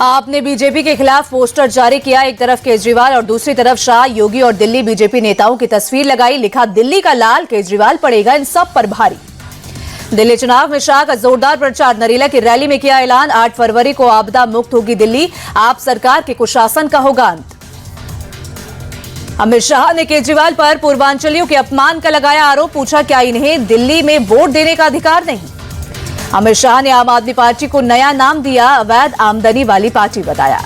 आपने बीजेपी के खिलाफ पोस्टर जारी किया। एक तरफ केजरीवाल और दूसरी तरफ शाह, योगी और दिल्ली बीजेपी नेताओं की तस्वीर लगाई। लिखा, दिल्ली का लाल केजरीवाल पड़ेगा इन सब पर भारी। दिल्ली चुनाव में शाह का जोरदार प्रचार। नरेला की रैली में किया ऐलान, 8 फरवरी को आपदा मुक्त होगी दिल्ली, आप सरकार के कुशासन का होगा अंत। अमित शाह ने केजरीवाल पर पूर्वांचलियों के अपमान का लगाया आरोप। पूछा, क्या इन्हें दिल्ली में वोट देने का अधिकार नहीं? अमित शाह ने आम आदमी पार्टी को नया नाम दिया, अवैध आमदनी वाली पार्टी बताया।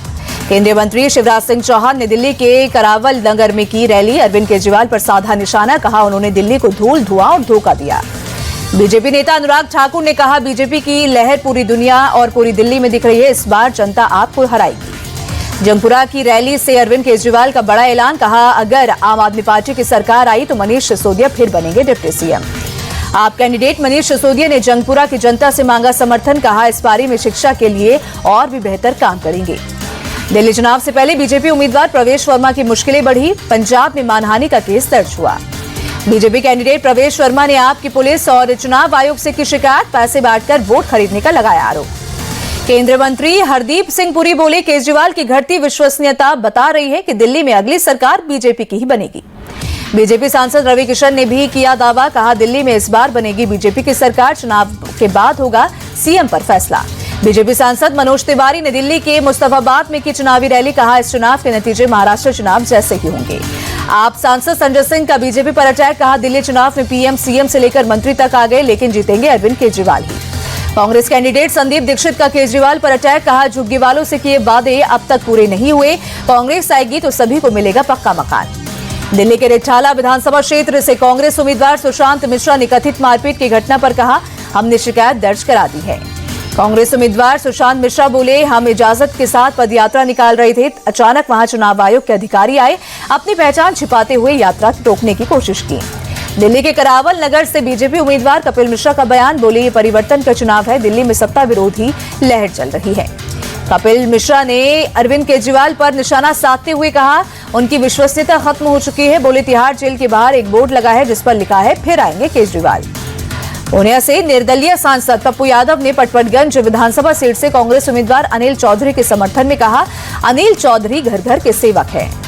केंद्रीय मंत्री शिवराज सिंह चौहान ने दिल्ली के करावल नगर में की रैली। अरविंद केजरीवाल पर साधा निशाना, कहा उन्होंने दिल्ली को धूल धुआं और धोखा दिया। बीजेपी नेता अनुराग ठाकुर ने कहा, बीजेपी की लहर पूरी दुनिया और पूरी दिल्ली में दिख रही है, इस बार जनता आपको हराएगी। जंगपुरा की रैली से अरविंद केजरीवाल का बड़ा ऐलान, कहा अगर आम आदमी पार्टी की सरकार आई तो मनीष सिसोदिया फिर बनेंगे डिप्टी सीएम। आप कैंडिडेट मनीष सिसोदिया ने जंगपुरा की जनता से मांगा समर्थन, कहा इस पारी में शिक्षा के लिए और भी बेहतर काम करेंगे। दिल्ली चुनाव से पहले बीजेपी उम्मीदवार प्रवेश वर्मा की मुश्किलें बढ़ी। पंजाब में मानहानि का केस दर्ज हुआ। बीजेपी कैंडिडेट प्रवेश वर्मा ने आपकी पुलिस और चुनाव आयोग से की शिकायत, पैसे बांटकर वोट खरीदने का लगाया आरोप। केंद्रीय मंत्री हरदीप सिंह पुरी बोले, केजरीवाल की घटती विश्वसनीयता बता रही है कि दिल्ली में अगली सरकार बीजेपी की ही बनेगी। बीजेपी सांसद रवि किशन ने भी किया दावा, कहा दिल्ली में इस बार बनेगी बीजेपी की सरकार, चुनाव के बाद होगा सीएम पर फैसला। बीजेपी सांसद मनोज तिवारी ने दिल्ली के मुस्तफाबाद में की चुनावी रैली, कहा इस चुनाव के नतीजे महाराष्ट्र चुनाव जैसे ही होंगे। आप सांसद संजय सिंह का बीजेपी पर अटैक, कहा दिल्ली चुनाव में पीएम सीएम से लेकर मंत्री तक आ गए, लेकिन जीतेंगे अरविंद केजरीवाल ही। कांग्रेस कैंडिडेट संदीप दीक्षित का केजरीवाल पर अटैक, कहा झुग्गी वालों से किए वादे अब तक पूरे नहीं हुए, कांग्रेस आएगी तो सभी को मिलेगा पक्का मकान। दिल्ली के रिठाला विधानसभा क्षेत्र से कांग्रेस उम्मीदवार सुशांत मिश्रा ने कथित मारपीट की घटना पर कहा, हमने शिकायत दर्ज करा दी है। कांग्रेस उम्मीदवार सुशांत मिश्रा बोले, हम इजाजत के साथ पदयात्रा निकाल रहे थे, अचानक वहां चुनाव आयोग के अधिकारी आए, अपनी पहचान छिपाते हुए यात्रा रोकने की कोशिश की। दिल्ली के करावल नगर से बीजेपी उम्मीदवार कपिल मिश्रा का बयान, बोले ये परिवर्तन का चुनाव है, दिल्ली में सत्ता विरोधी लहर चल रही है। कपिल मिश्रा ने अरविंद केजरीवाल पर निशाना साधते हुए कहा, उनकी विश्वसनीयता खत्म हो चुकी है। बोले, तिहाड़ जेल के बाहर एक बोर्ड लगा है जिस पर लिखा है फिर आएंगे केजरीवाल। पूर्णिया से निर्दलीय सांसद पप्पू यादव ने पटपटगंज विधानसभा सीट से कांग्रेस उम्मीदवार अनिल चौधरी के समर्थन में कहा, अनिल चौधरी घर घर के सेवक है।